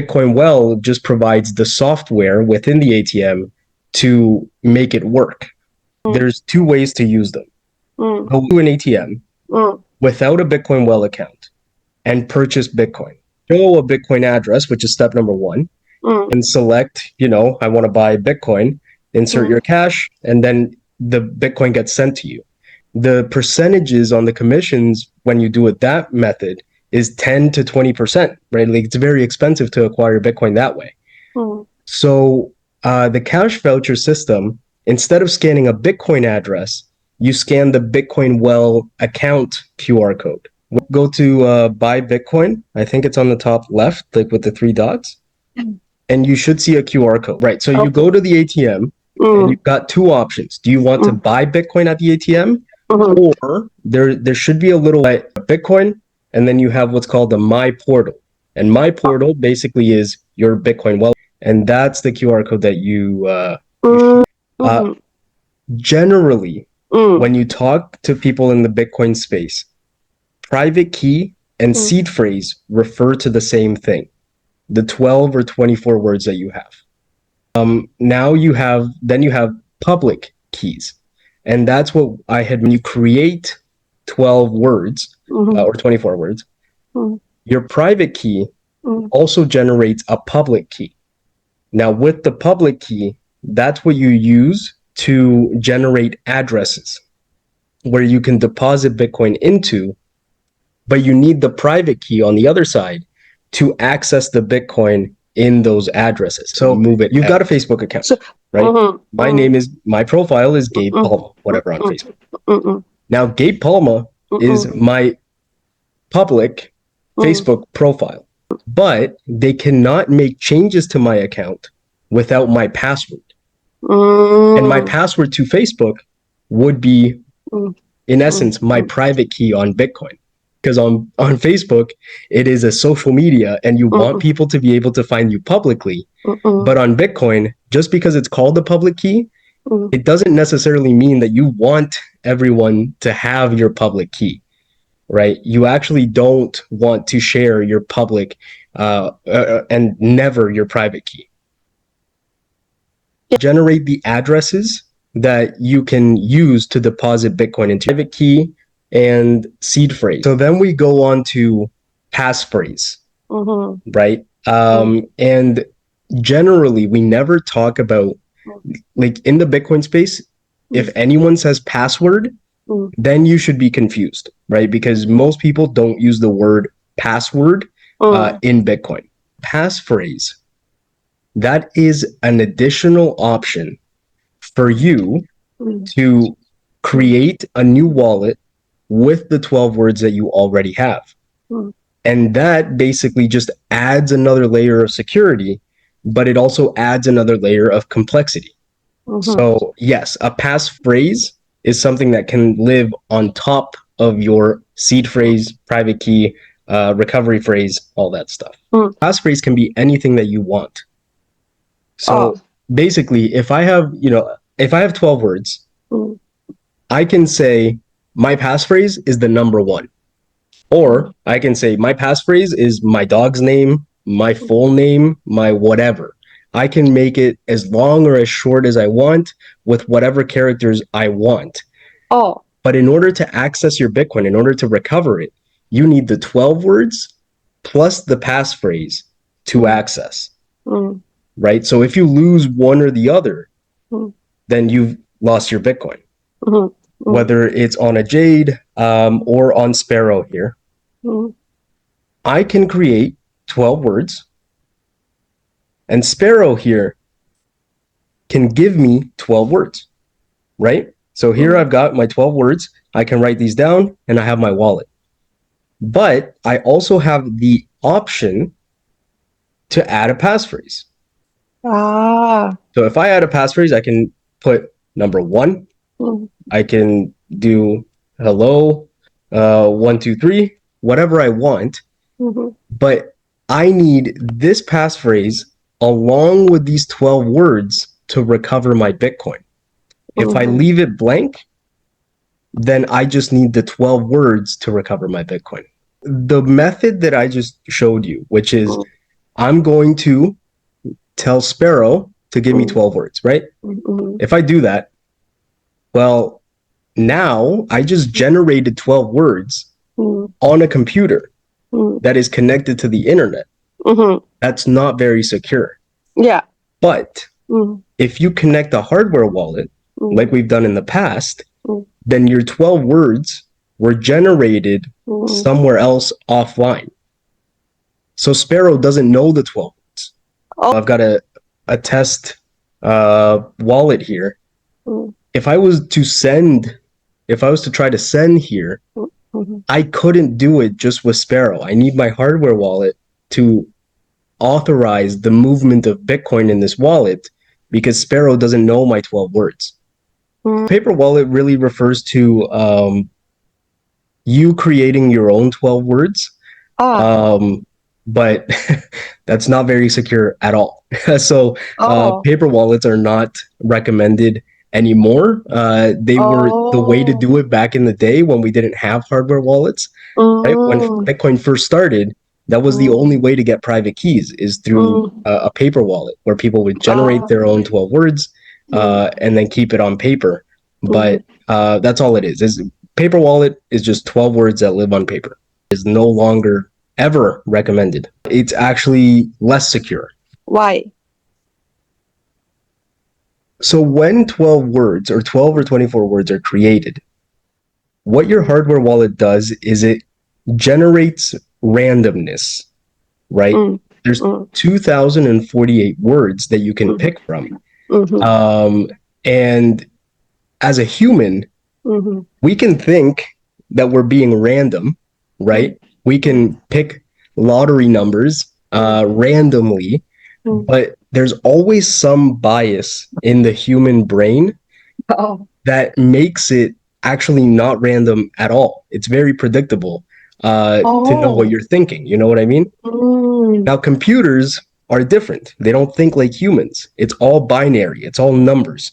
Bitcoin Well just provides the software within the ATM to make it work. There's two ways to use them. Go to an ATM without a Bitcoin Well account and purchase Bitcoin. Show a Bitcoin address, which is step number one, and select, I want to buy Bitcoin, insert your cash, and then the Bitcoin gets sent to you. The percentages on the commissions when you do it that method is 10 to 20%, right? Like it's very expensive to acquire Bitcoin that way. So the cash voucher system, instead of scanning a Bitcoin address, you scan the Bitcoin Well account QR code. Go to buy Bitcoin. I think it's on the top left, like with the three dots. And you should see a QR code. Right. So you go to the ATM and you've got two options. Do you want to buy Bitcoin at the ATM? Or there should be a little Bitcoin, and then you have what's called the My Portal. And My Portal basically is your Bitcoin wallet. And that's the QR code that you generally, when you talk to people in the Bitcoin space, private key and seed phrase refer to the same thing, the 12 or 24 words that you have. Now you have public keys. And that's what I had when you create 12 words or 24 words. Your private key also generates a public key. Now with the public key, that's what you use to generate addresses where you can deposit Bitcoin into, but you need the private key on the other side to access the Bitcoin in those addresses. So move it. You've got a Facebook account, right? My profile is Gabe Palma, whatever on Facebook. Now, Gabe Palma is my public Facebook profile, but they cannot make changes to my account without my password. And my password to Facebook would be, in essence, my private key on Bitcoin. Because on Facebook, it is a social media and you want people to be able to find you publicly. But on Bitcoin, just because it's called the public key, it doesn't necessarily mean that you want everyone to have your public key, right? You actually don't want to share your public and never your private key. Generate the addresses that you can use to deposit Bitcoin into private key and seed phrase. So then we go on to passphrase, right? And generally, we never talk about, like in the Bitcoin space, if anyone says password, then you should be confused, right? Because most people don't use the word password in Bitcoin. Passphrase, that is an additional option for you to create a new wallet with the 12 words that you already have. And that basically just adds another layer of security, but it also adds another layer of complexity. So yes, a passphrase is something that can live on top of your seed phrase, private key, recovery phrase, all that stuff. Passphrase can be anything that you want. So basically, if I have 12 words, I can say, my passphrase is the number one. Or I can say my passphrase is my dog's name, my full name, my whatever. I can make it as long or as short as I want with whatever characters I want. But in order to access your Bitcoin, in order to recover it, you need the 12 words plus the passphrase to access. Right? So if you lose one or the other, then you've lost your Bitcoin. Whether it's on a Jade or on Sparrow here, I can create 12 words, and Sparrow here can give me 12 words, right? So here I've got my 12 words. I can write these down, and I have my wallet. But I also have the option to add a passphrase. So if I add a passphrase, I can put number one. I can do hello, 1, 2, 3, whatever I want. But I need this passphrase along with these 12 words to recover my Bitcoin. If I leave it blank, then I just need the 12 words to recover my Bitcoin. The method that I just showed you, which is I'm going to tell Sparrow to give me 12 words, right? If I do that, well, now I just generated 12 words on a computer that is connected to the internet. That's not very secure. Yeah. But if you connect a hardware wallet, like we've done in the past, then your 12 words were generated somewhere else offline. So Sparrow doesn't know the 12 words. Oh. I've got a test wallet here. If I was to try to send here, I couldn't do it just with Sparrow. I need my hardware wallet to authorize the movement of Bitcoin in this wallet because Sparrow doesn't know my 12 words. Paper wallet really refers to you creating your own 12 words. But that's not very secure at all. So paper wallets are not recommended anymore. They were the way to do it back in the day when we didn't have hardware wallets. Right? When Bitcoin first started, that was the only way to get private keys is through a paper wallet where people would generate their own 12 words and then keep it on paper. But that's all it is. Paper wallet is just 12 words that live on paper. It's no longer ever recommended. It's actually less secure. Why? So when 12 words or 12 or 24 words are created, what your hardware wallet does is it generates randomness, right? There's 2,048 words that you can pick from. And as a human, we can think that we're being random, right? We can pick lottery numbers randomly, but there's always some bias in the human brain that makes it actually not random at all. It's very predictable to know what you're thinking. You know what I mean? Now, computers are different. They don't think like humans. It's all binary. It's all numbers.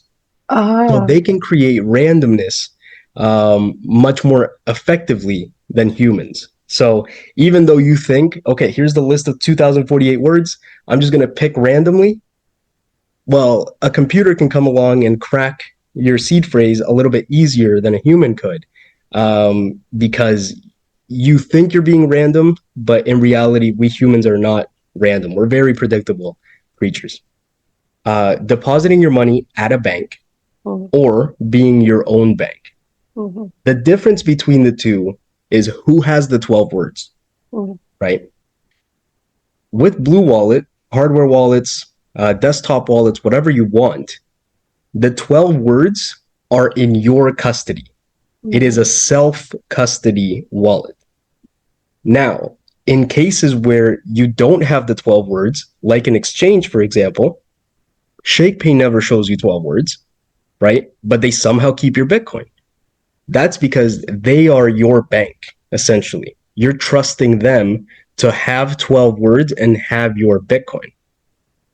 So they can create randomness much more effectively than humans. So even though you think, okay, here's the list of 2,048 words, I'm just going to pick randomly. Well, a computer can come along and crack your seed phrase a little bit easier than a human could because you think you're being random, but in reality, we humans are not random. We're very predictable creatures. Depositing your money at a bank or being your own bank. The difference between the two is who has the 12 words, right? With Blue Wallet, hardware wallets, desktop wallets, whatever you want, the 12 words are in your custody. It is a self-custody wallet. Now, in cases where you don't have the 12 words, like an exchange, for example, ShakePay never shows you 12 words, right? But they somehow keep your Bitcoin. That's because they are your bank, essentially. You're trusting them to have 12 words and have your Bitcoin.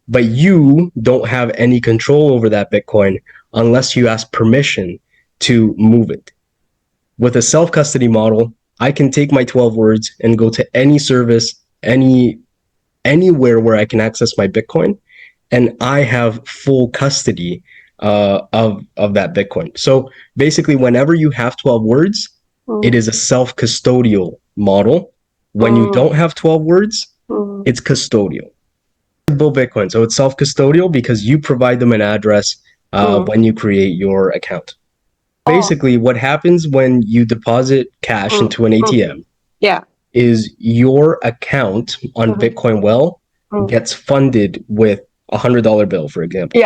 But you don't have any control over that Bitcoin unless you ask permission to move it. With a self-custody model, I can take my 12 words and go to any service, anywhere where I can access my Bitcoin, and I have full custody of that Bitcoin. So basically, whenever you have 12 words, it is a self-custodial model. When you don't have 12 words, it's custodial. Bitcoin, so it's self-custodial because you provide them an address when you create your account. Basically, what happens when you deposit cash into an ATM is your account on Bitcoin Well gets funded with $100 bill, for example.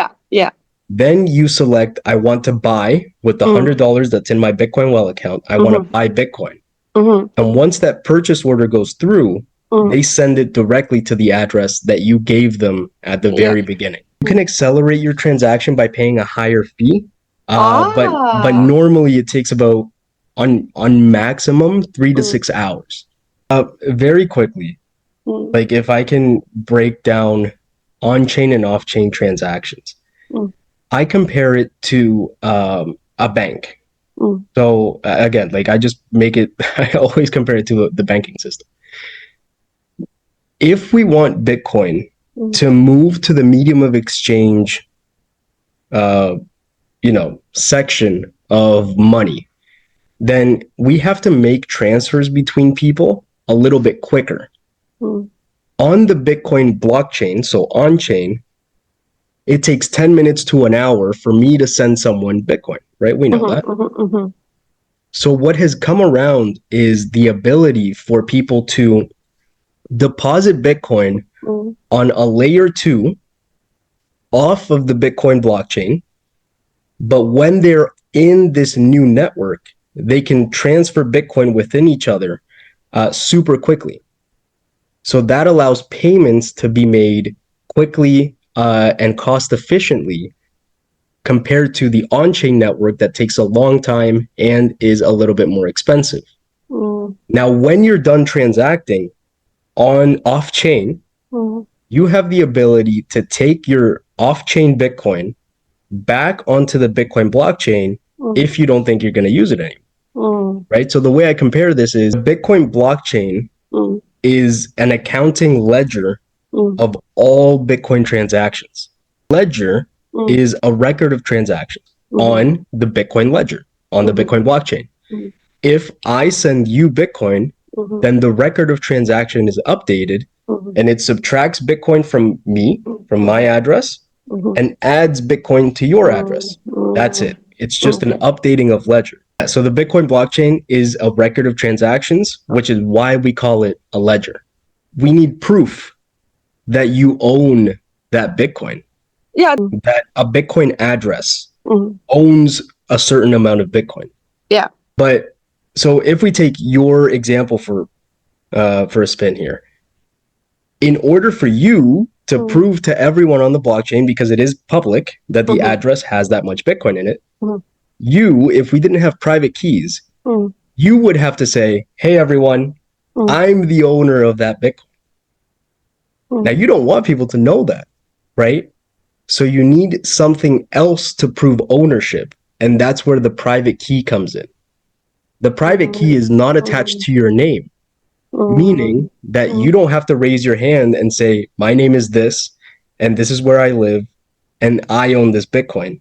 Then you select, I want to buy with the $100 that's in my Bitcoin Well account. I want to buy Bitcoin. And once that purchase order goes through, they send it directly to the address that you gave them at the very beginning. You can accelerate your transaction by paying a higher fee, but normally it takes about, on maximum, 3 to 6 hours. Very quickly, like if I can break down on-chain and off-chain transactions, I compare it to a bank. So again, like I just make it, I always compare it to the banking system. if we want Bitcoin to move to the medium of exchange, section of money, then we have to make transfers between people a little bit quicker. On the Bitcoin blockchain, so on-chain, it takes 10 minutes to an hour for me to send someone Bitcoin, right? We know that. So what has come around is the ability for people to deposit Bitcoin on a layer 2 off of the Bitcoin blockchain. But when they're in this new network, they can transfer Bitcoin within each other super quickly. So that allows payments to be made quickly and cost efficiently compared to the on-chain network that takes a long time and is a little bit more expensive. Now, when you're done transacting on off-chain, you have the ability to take your off-chain Bitcoin back onto the Bitcoin blockchain if you don't think you're going to use it anymore. Right? So the way I compare this is Bitcoin blockchain is an accounting ledger of all Bitcoin transactions. Ledger is a record of transactions on the Bitcoin ledger, on the Bitcoin blockchain. If I send you Bitcoin, then the record of transaction is updated and it subtracts Bitcoin from me, from my address, and adds Bitcoin to your address. That's it. It's just an updating of ledger. So the Bitcoin blockchain is a record of transactions, which is why we call it a ledger. We need proof that you own that Bitcoin. Yeah. That a Bitcoin address owns a certain amount of Bitcoin. Yeah. But so if we take your example for a spin here, in order for you to prove to everyone on the blockchain, because it is public, that the address has that much Bitcoin in it, you, if we didn't have private keys, you would have to say, hey, everyone, I'm the owner of that Bitcoin. Now, you don't want people to know that, right? So you need something else to prove ownership, and that's where the private key comes in. The private key is not attached to your name, meaning that you don't have to raise your hand and say, my name is this, and this is where I live, and I own this Bitcoin.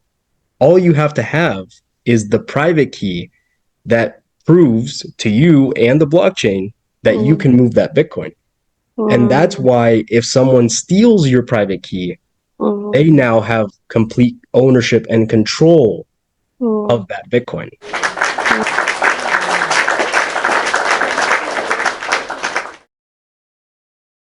All you have to have is the private key that proves to you and the blockchain that you can move that Bitcoin. And that's why if someone steals your private key, they now have complete ownership and control of that Bitcoin.